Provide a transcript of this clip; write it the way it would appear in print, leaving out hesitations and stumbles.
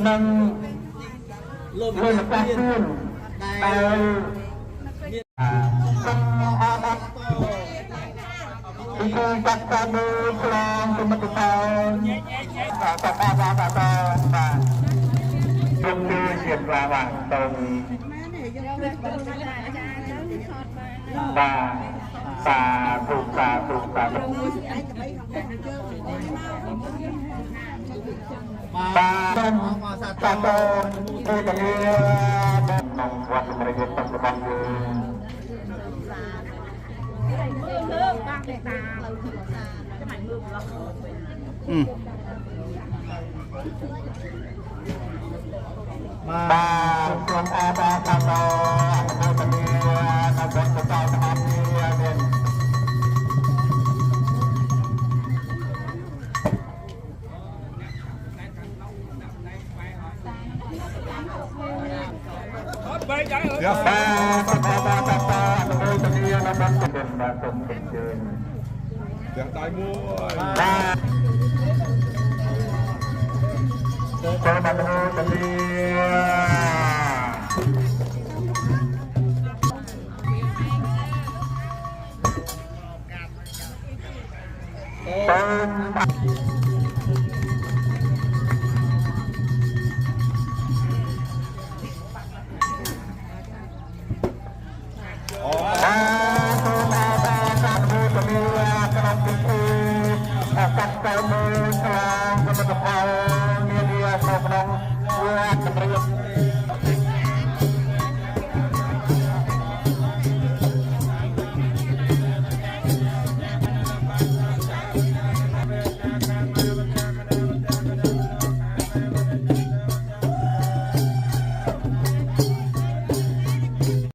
នឹងលើកសាស្ត្រដែលពីគឺចាត់ការមើលឆ្លងសមិទ្ធផលបាទខ្ញុំគឺជាប្រាវ៉ាតងបាទទូបាទបាទសាទរទៅគ្នាក្នុងវត្តមរយត្តរបស់យើងលើកបាក់ទេតាចាំឲ្យមើលប្លុកបាទខ្ញុំអាសាសាទរអនុមោទនានៅក្នុងសកលតាមនេះមានយ៉ាបាទទៅនេះនៅក្នុងเป็นបាទសូមអញ្ជើញទាំងដៃមួយបាទទៅបាទទៅកាត់ទៅមើលឆ្លងសមិទ្ធផលមានវានៅក្នុងវត្តកម្រិត